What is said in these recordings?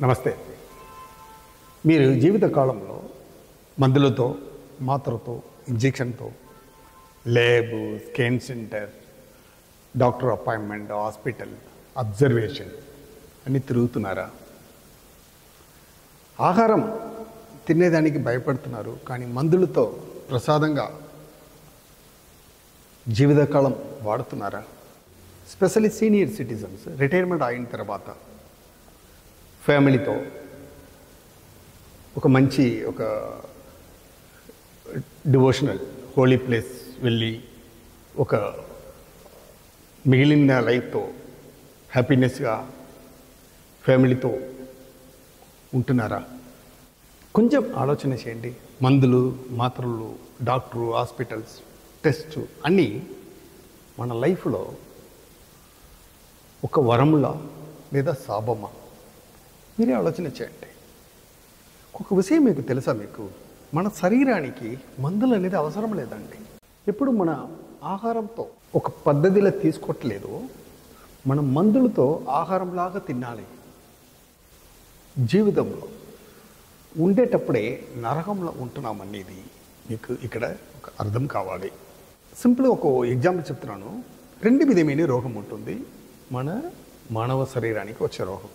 నమస్తే. మీరు జీవితకాలంలో మందులతో, మాత్రతో, ఇంజెక్షన్తో, lab, scan centre, doctor appointment, hospital, observation అన్నీ తిరుగుతున్నారా? ఆహారం తినేదానికి భయపడుతున్నారు, కానీ మందులతో ప్రసాదంగా జీవితకాలం వాడుతున్నారా? స్పెషల్లీ సీనియర్ సిటిజన్స్ రిటైర్మెంట్ అయిన తర్వాత ఫ్యామిలీతో ఒక మంచి డివోషనల్ హోలీ ప్లేస్ వెళ్ళి ఒక మిగిలిన లైఫ్తో హ్యాపీనెస్గా ఫ్యామిలీతో ఉంటున్నారా? కొంచెం ఆలోచన చేయండి. మందులు, మాత్రలు, డాక్టరు, హాస్పిటల్స్, టెస్ట్ అన్నీ మన లైఫ్లో ఒక వరములా లేదా శాపమా? మీరే ఆలోచన చేయండి. ఒక విషయం మీకు తెలుసా? మీకు మన శరీరానికి మందులు అనేది అవసరం లేదండి. ఎప్పుడు మన ఆహారంతో ఒక పద్ధతిలో తీసుకోవట్లేదు, మనం మందులతో ఆహారంలాగా తినాలి. జీవితంలో ఉండేటప్పుడే నరకంలో ఉంటున్నామనేది మీకు ఇక్కడ ఒక అర్థం కావాలి. సింపుల్గా ఒక ఎగ్జాంపుల్ చెప్తున్నాను. 2 విధమైన రోగం ఉంటుంది మన మానవ శరీరానికి వచ్చే రోగం.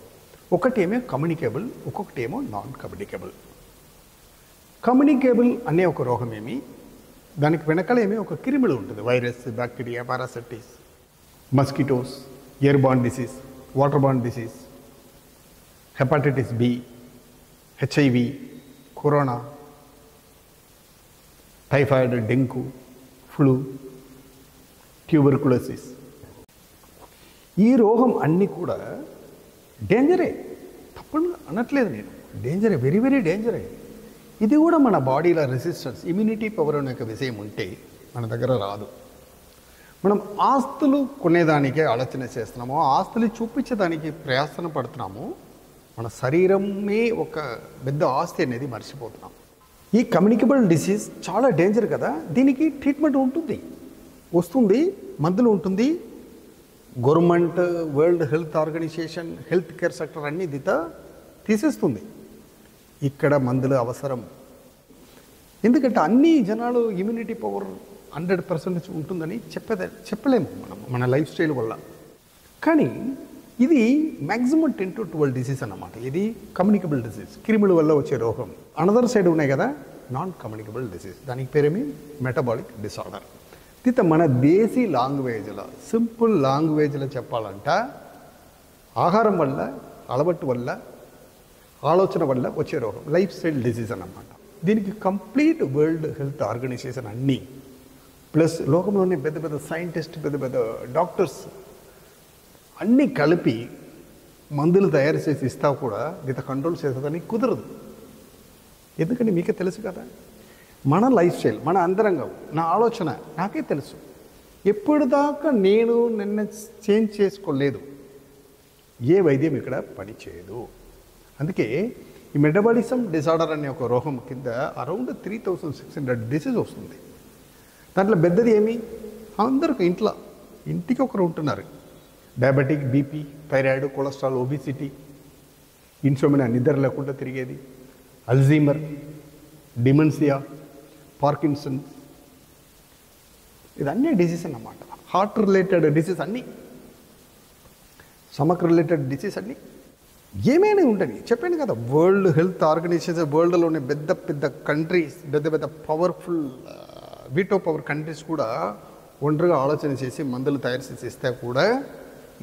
ఒకటేమో కమ్యూనికేబుల్, ఒక్కొక్కటేమో నాన్ కమ్యూనికేబుల్. కమ్యూనికేబుల్ అనే ఒక రోగం ఏమి, దానికి వెనకాలేమీ ఒక క్రిములు ఉంటుంది. Virus, bacteria, parasites, mosquitoes, air borne disease, water borne disease, hepatitis B, HIV, corona, typhoid, dengue, flu, tuberculosis. ఈ రోగం అన్నీ కూడా డేంజరే, తప్పని అనట్లేదు నేను. డేంజరే, వెరీ వెరీ డేంజరే. ఇది కూడా మన బాడీలో రెసిస్టెన్స్, ఇమ్యూనిటీ పవర్ అనే ఒక విషయం ఉంటే మన దగ్గర రాదు. మనం ఆస్తులు కొనేదానికే ఆలోచన చేస్తున్నాము, ఆస్తులు చూపించేదానికి ప్రయాసన పడుతున్నాము. మన శరీరమే ఒక పెద్ద ఆస్తి అనేది మర్చిపోతున్నాం. ఈ కమ్యూనికేబుల్ డిసీజ్ చాలా డేంజర్ కదా. దీనికి ట్రీట్మెంట్ ఉంటుంది, వస్తుంది, మందులు ఉంటుంది. Government, world health organisation, health care sector అన్నీ తీసేస్తుంది. ఇక్కడ మందులు అవసరం. ఎందుకంటే అన్ని జనాలు ఇమ్యూనిటీ పవర్ 100% ఉంటుందని చెప్పలేము మన లైఫ్ స్టైల్ వల్ల. కానీ ఇది మ్యాక్సిమం 10 to 12 డిసీజ్ అన్నమాట. ఇది కమ్యూనికేబుల్ డిసీజ్, క్రిముల వల్ల వచ్చే రోగం. అనదర్ సైడ్ ఉన్నాయి కదా నాన్ కమ్యూనికేబుల్ డిసీజ్, దానికి పేరేమి మెటబాలిక్ డిసార్డర్. ఇది మన దేశీ లాంగ్వేజ్లో, సింపుల్ లాంగ్వేజ్లో చెప్పాలంట, ఆహారం వల్ల, అలవాటు వల్ల, ఆలోచన వల్ల వచ్చే రోగం, లైఫ్ స్టైల్ డిసీజ్ అన్నమాట. దీనికి కంప్లీట్ వరల్డ్ హెల్త్ ఆర్గనైజేషన్ అన్నీ ప్లస్ లోకంలోని పెద్ద పెద్ద సైంటిస్ట్, పెద్ద పెద్ద డాక్టర్స్ అన్నీ కలిపి మందులు తయారు చేసి ఇస్తా కూడా దీంతో కంట్రోల్ చేసేదని కుదరదు. ఎందుకంటే మీకే తెలుసు కదా, మన లైఫ్ స్టైల్, మన అంతరంగం, నా ఆలోచన నాకే తెలుసు. ఎప్పుడు దాకా నేను నిన్న చేంజ్ చేసుకోలేదు, ఏ వైద్యం ఇక్కడ పనిచేయదు. అందుకే ఈ మెటబాలిజం డిసార్డర్ అనే ఒక రోగం కింద అరౌండ్ 3600 డిసీజ్ వస్తుంది. దాంట్లో పెద్దది ఏమి, అందరికి ఇంటికి ఒకరు ఉంటున్నారు. Diabetic, BP, thyroid, cholesterol, obesity, insomnia, నిద్ర లేకుండా తిరిగేది, అల్జీమర్, డిమెన్షియా, పార్కిన్సన్, ఇదన్నీ డిసీజ్ అన్నమాట. హార్ట్ రిలేటెడ్ డిసీజ్ అన్నీ, స్టమక్ రిలేటెడ్ డిసీజ్ అన్నీ, ఏమైనా ఉంటుంది. చెప్పాను కదా, వరల్డ్ హెల్త్ ఆర్గనైజేషన్, వరల్డ్లోని పెద్ద పెద్ద కంట్రీస్, పెద్ద పెద్ద పవర్ఫుల్ వీటో పవర్ కంట్రీస్ కూడా ఒంటరిగా ఆలోచన చేసి మందులు తయారు చేసి ఇస్తే కూడా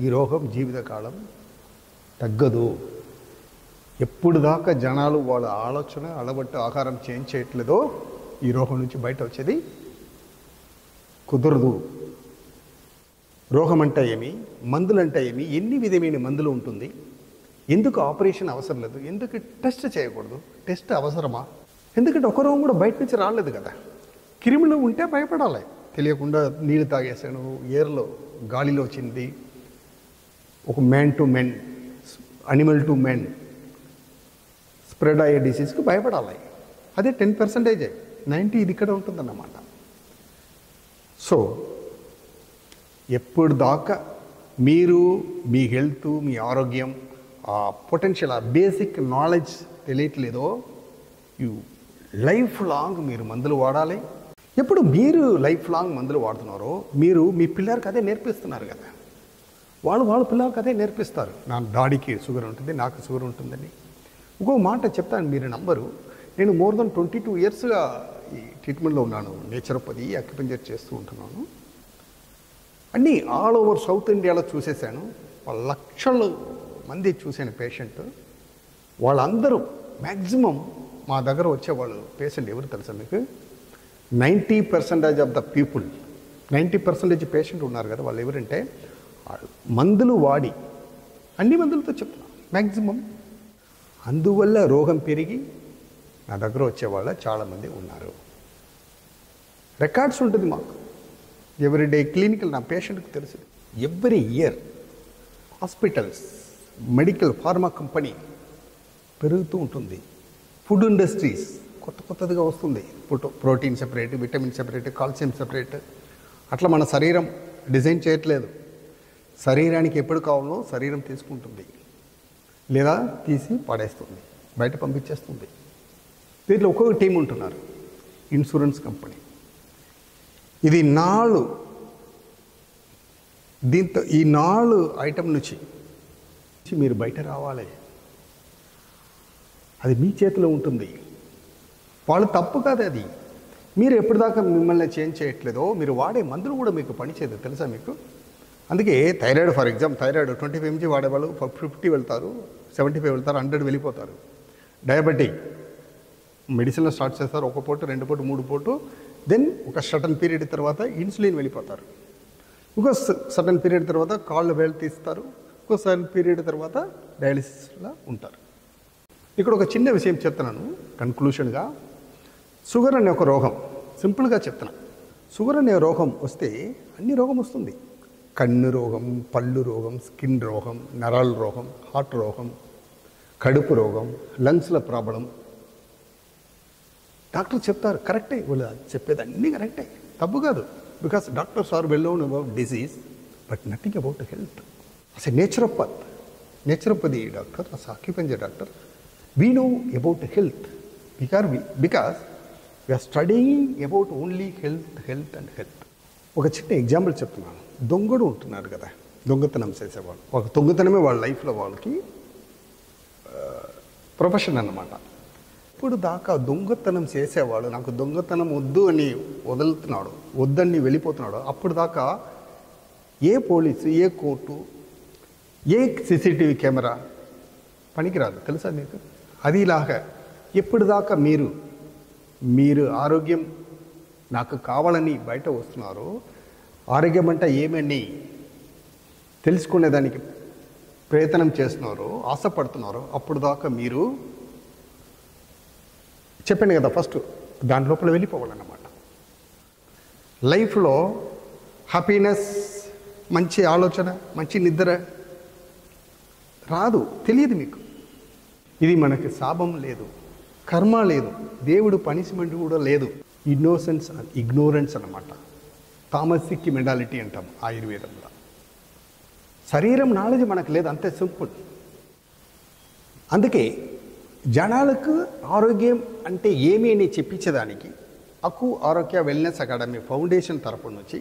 ఈ రోగం జీవితకాలం తగ్గదు. ఎప్పుడు దాకా జనాలు వాళ్ళ ఆలోచన, అలవాటు, ఆహారం చేంజ్ చేయట్లేదో ఈ రోగం నుంచి బయట వచ్చేది కుదరదు. రోగం అంటే ఏమి, మందులు అంటే ఏమి, ఎన్ని విధమైన మందులు ఉంటుంది, ఎందుకు ఆపరేషన్ అవసరం లేదు, ఎందుకు టెస్ట్ చేయకూడదు, టెస్ట్ అవసరమా? ఎందుకంటే ఒక రోగం కూడా బయట నుంచి రాలేదు కదా. క్రిములు ఉంటే భయపడాలి. తెలియకుండా నీళ్ళు తాగేసాను, ఎయిర్లో, గాలిలో వచ్చింది, ఒక man to men, animal to men spread అయ్యే డిసీజ్కి భయపడాలి. అదే 10%, 90 ఇది ఇక్కడ ఉంటుందన్నమాట. సో ఎప్పుడు దాకా మీరు మీ హెల్త్, మీ ఆరోగ్యం, ఆ పొటెన్షియల్, ఆ బేసిక్ నాలెడ్జ్ తెలియట్లేదో, యూ లైఫ్ లాంగ్ మీరు మందులు వాడాలి. ఎప్పుడు మీరు లైఫ్ లాంగ్ మందులు వాడుతున్నారో మీరు మీ పిల్లలకి అదే నేర్పిస్తున్నారు కదా. వాళ్ళ పిల్లలకి అదే నేర్పిస్తారు. నా డాడీకి షుగర్ ఉంటుంది, నాకు షుగర్ ఉంటుందని. ఇంకో మాట చెప్తాను, మీరు నంబరు. నేను మోర్ దెన్ 22 ఇయర్స్గా ఈ ట్రీట్మెంట్లో ఉన్నాను. నేచురోపతి, అక్యుపంక్చర్ చేస్తూ ఉంటున్నాను. అన్నీ ఆల్ ఓవర్ సౌత్ ఇండియాలో చూసేసాను. లక్షల మంది చూశాను పేషెంట్. వాళ్ళందరూ మ్యాక్సిమం మా దగ్గర వచ్చేవాళ్ళు పేషెంట్ ఎవరు తెలుసా మీకు? 90% ఆఫ్ ద పీపుల్, 90% పేషెంట్ ఉన్నారు కదా, వాళ్ళు ఎవరంటే మందులు వాడి, అన్ని మందులతో చెప్తున్నారు మ్యాక్సిమం. అందువల్ల రోగం పెరిగి నా దగ్గర వచ్చేవాళ్ళ చాలామంది ఉన్నారు. రికార్డ్స్ ఉంటుంది మాకు ఎవ్రీడే క్లినికల్. నా పేషెంట్కి తెలుసు. Every year hospitals, medical, pharma company పెరుగుతూ ఉంటుంది. ఫుడ్ ఇండస్ట్రీస్ కొత్తగా వస్తుంది. Protein separate, vitamin separate, calcium separate. అట్లా మన శరీరం డిజైన్ చేయట్లేదు. శరీరానికి ఎప్పుడు కావాలో శరీరం తీసుకుంటుంది, లేదా తీసి పడేస్తుంది, బయట పంపించేస్తుంది. దీంట్లో ఒక్కొక్క టీం ఉంటున్నారు. ఇన్సూరెన్స్ కంపెనీ ఇది 4, దీంతో ఈ 4 ఐటెం నుంచి మీరు బయట రావాలి. అది మీ చేతిలో ఉంటుంది. వాళ్ళు తప్పు కాదు అది. మీరు ఎప్పటిదాకా మిమ్మల్ని చేంజ్ చేయట్లేదో మీరు వాడే మందులు కూడా మీకు పనిచేయదు, తెలుసా మీకు? అందుకే thyroid, for example thyroid 25 mg వాడేవాళ్ళు 50 వెళ్తారు, 75 వెళ్తారు, 100 వెళ్ళిపోతారు. డయాబెటిక్ మెడిసిన్లో స్టార్ట్ చేస్తారు, 1 పూట, 2 పూట, 3 పూట, దెన్ ఒక సర్టన్ పీరియడ్ తర్వాత ఇన్సులిన్ వెళ్ళిపోతారు. ఇంకో సర్టన్ పీరియడ్ తర్వాత కాళ్ళు వేలు తీస్తారు, ఇంకో సర్టన్ పీరియడ్ తర్వాత డయాలిసిస్లో ఉంటారు. ఇక్కడ ఒక చిన్న విషయం చెప్తున్నాను కన్క్లూషన్గా. షుగర్ అనే ఒక రోగం, సింపుల్గా చెప్తున్నా. షుగర్ అనే రోగం వస్తే అన్ని రోగం వస్తుంది. కన్ను రోగం, పళ్ళు రోగం, స్కిన్ రోగం, నరాల రోగం, హార్ట్ రోగం, కడుపు రోగం, లంగ్స్ల ప్రాబ్లం. డాక్టర్ చెప్తారు కరెక్టే, వాళ్ళు చెప్పేది అన్నీ కరెక్టే, తప్పు కాదు. Because doctors are well known about disease but nothing about health. As a naturopathy doctor, as acupuncture doctor, we know about health because we are studying about only health and health. ఒక చిన్న example చెప్తున్నాను. దొంగడు ఉంటున్నారు కదా, దొంగతనం చేసేవాళ్ళు. ఒక దొంగతనమే వాళ్ళ లైఫ్లో వాళ్ళకి ప్రొఫెషన్ అన్నమాట. ఇప్పుడు దాకా దొంగతనం చేసేవాడు నాకు దొంగతనం వద్దు అని వదులుతున్నాడు, వద్దని వెళ్ళిపోతున్నాడు. అప్పుడు దాకా ఏ పోలీసు, ఏ కోర్టు, ఏ సీసీటీవీ కెమెరా పనికిరాదు, తెలుసా మీకు? అదిలాగా ఎప్పటిదాకా మీరు ఆరోగ్యం నాకు కావాలని బయట వస్తున్నారు, ఆరోగ్యం అంటే ఏమని తెలుసుకునేదానికి ప్రయత్నం చేస్తున్నారు, ఆశపడుతున్నారు, అప్పుడు దాకా మీరు చెప్పాను కదా ఫస్ట్ దాని లోపల వెళ్ళిపోవాలన్నమాట. లైఫ్లో హ్యాపీనెస్, మంచి ఆలోచన, మంచి నిద్ర రాదు, తెలియదు మీకు. ఇది మనకి శాపం లేదు, కర్మ లేదు, దేవుడు పనిష్మెంట్ కూడా లేదు. ఇన్నోసెన్స్ అండ్ ఇగ్నోరెన్స్ అన్నమాట. తామసిక్ మెంటాలిటీ అంటాం ఆయుర్వేదంలో. శరీరం నాలెడ్జ్ మనకు లేదు, అంతే సింపుల్. అందుకే జనాలకు ఆరోగ్యం అంటే ఏమి అని చెప్పించేదానికి అక్కు ఆరోగ్య వెల్నెస్ అకాడమీ ఫౌండేషన్ తరపు నుంచి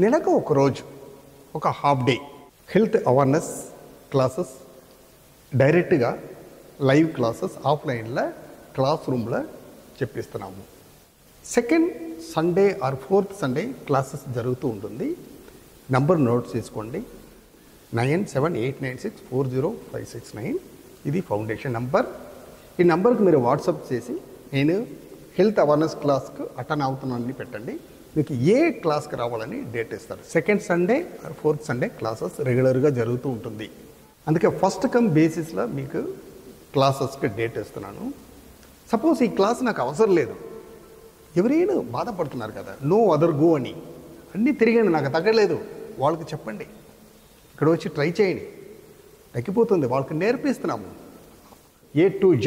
నెలకు ఒక రోజు, ఒక half day health awareness classes, డైరెక్ట్గా లైవ్ క్లాసెస్ ఆఫ్లైన్లో క్లాస్ రూమ్లో చెప్పిస్తున్నాము. Second Sunday or fourth Sunday classes జరుగుతూ ఉంటుంది. నంబర్ నోట్ చేసుకోండి, 9789640569. ఇది ఫౌండేషన్ నంబర్. ఈ నంబర్కి మీరు వాట్సాప్ చేసి నేను హెల్త్ అవేర్నెస్ క్లాస్కు అటెండ్ అవుతున్నానని పెట్టండి. మీకు ఏ క్లాస్కి రావాలని డేట్ ఇస్తారు. Second Sunday or fourth Sunday classes రెగ్యులర్గా జరుగుతూ ఉంటుంది. అందుకే ఫస్ట్ కమ్ బేసిస్లో మీకు క్లాసెస్కి డేట్ ఇస్తున్నాను. సపోజ్ ఈ క్లాస్ నాకు అవసరం లేదు, ఎవరైనా బాధపడుతున్నారు కదా, నో అదర్ గో అని అన్నీ తిరిగాను నాకు తగ్గలేదు, వాళ్ళకి చెప్పండి, ఇక్కడ వచ్చి ట్రై చేయండి, తగ్గిపోతుంది. వాళ్ళకి నేర్పిస్తున్నాము A to Z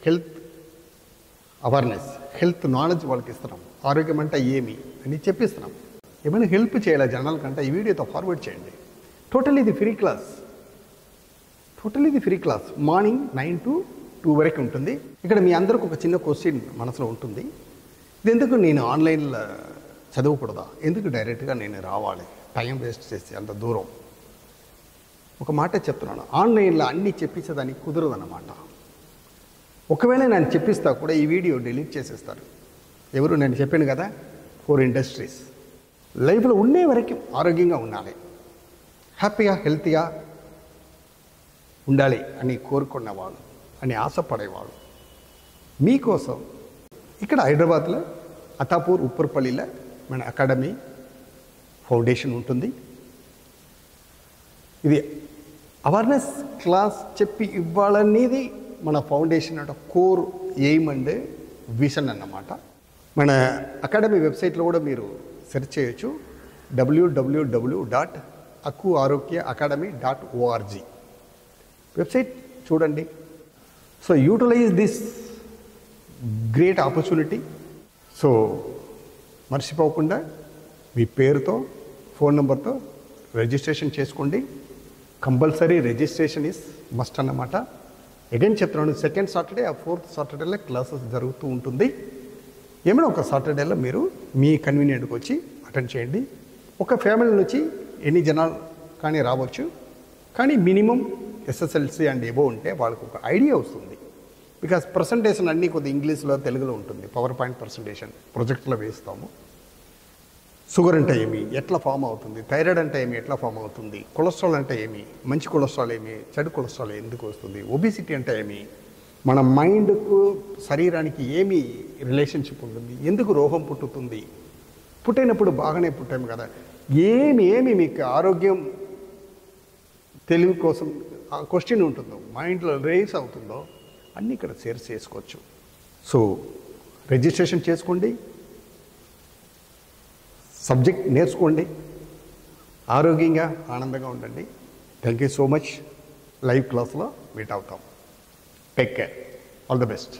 health awareness, health knowledge వాళ్ళకి ఇస్తున్నాం. ఆరోగ్యం అంటే ఏమి అని చెప్పిస్తున్నాం. ఏమైనా హెల్ప్ చేయాలి జనాల కంటే ఈ వీడియోతో ఫార్వర్డ్ చేయండి. టోటల్ ఇది ఫ్రీ క్లాస్, టోటల్ ఇది ఫ్రీ క్లాస్. మార్నింగ్ 9 to 2 వరకు ఉంటుంది. ఇక్కడ మీ అందరికి ఒక చిన్న క్వశ్చన్ మనసులో ఉంటుంది, ఇది ఎందుకు నేను ఆన్లైన్లో చదవకూడదా, ఎందుకు డైరెక్ట్గా నేను రావాలి, టైం వేస్ట్ చేసి అంత దూరం. ఒక మాట చెప్తున్నాను, ఆన్లైన్లో అన్నీ చెప్పించేదానికి కుదరదన్నమాట. ఒకవేళ నేను చెప్పిస్తా కూడా ఈ వీడియో డిలీట్ చేసేస్తారు. ఎవరు, నేను చెప్పాను కదా 4 ఇండస్ట్రీస్. లైఫ్లో ఉండే వరకు ఆరోగ్యంగా ఉండాలి, హ్యాపీగా హెల్తీగా ఉండాలి అని కోరుకున్నవాళ్ళు, అని ఆశపడేవాళ్ళు మీకోసం ఇక్కడ హైదరాబాద్లో అతాపూర్ ఉప్పర్పల్లిలో మన అకాడమీ ఫౌండేషన్ ఉంటుంది. ఇది అవేర్నెస్ క్లాస్ చెప్పి ఇవ్వాలనేది మన ఫౌండేషన్ అంటే కోర్ ఎయిమ్ అండ్ విజన్ అన్నమాట. మన అకాడమీ వెబ్సైట్లో కూడా మీరు సెర్చ్ చేయొచ్చు, www.akuarogyaacademy.org వెబ్సైట్ చూడండి. So utilise this great opportunity. So మర్చిపోకుండా మీ పేరుతో ఫోన్ నెంబర్తో రిజిస్ట్రేషన్ చేసుకోండి. కంపల్సరీ రిజిస్ట్రేషన్ ఈజ్ మస్ట్ అన్నమాట. అగైన్ చెప్తున్నాను, సెకండ్ సాటర్డే ఆ ఫోర్త్ సాటర్డేలో క్లాసెస్ జరుగుతూ ఉంటుంది. ఏమైనా ఒక సాటర్డేలో మీరు మీ కన్వీనియంట్కి వచ్చి అటెండ్ చేయండి. ఒక ఫ్యామిలీ నుంచి ఎన్ని జనాలు కానీ రావచ్చు, కానీ మినిమం ఎస్ఎస్ఎల్సి అండ్ ఎబో ఉంటే వాళ్ళకు ఒక ఐడియా వస్తుంది. బికాస్ ప్రజెంటేషన్ అన్నీ కొద్దిగా ఇంగ్లీష్లో తెలుగులో ఉంటుంది. పవర్ పాయింట్ ప్రజెంటేషన్ ప్రాజెక్ట్లో వేస్తాము. షుగర్ అంటే ఏమి, ఎట్లా ఫామ్ అవుతుంది, థైరాయిడ్ అంటే ఏమి, ఎట్లా ఫామ్ అవుతుంది, కొలెస్ట్రాల్ అంటే ఏమి, మంచి కొలెస్ట్రాల్ ఏమి, చెడు కొలెస్ట్రాల్ ఎందుకు వస్తుంది, ఒబిసిటీ అంటే ఏమి, మన మైండ్కు శరీరానికి ఏమి రిలేషన్షిప్ ఉంటుంది, ఎందుకు రోగం పుట్టుతుంది, పుట్టినప్పుడు బాగానే పుట్టాము కదా, ఏమి మీకు ఆరోగ్యం తెలివి కోసం క్వశ్చన్ ఉంటుందో, మైండ్లో రేస్ అవుతుందో అన్నీ ఇక్కడ షేర్ చేసుకోవచ్చు. సో రిజిస్ట్రేషన్ చేసుకోండి, సబ్జెక్ట్ నేర్చుకోండి, ఆరోగ్యంగా ఆనందంగా ఉండండి. Thank you so much. Live క్లాస్లో మీట్ అవుతాం. Take care. All the best.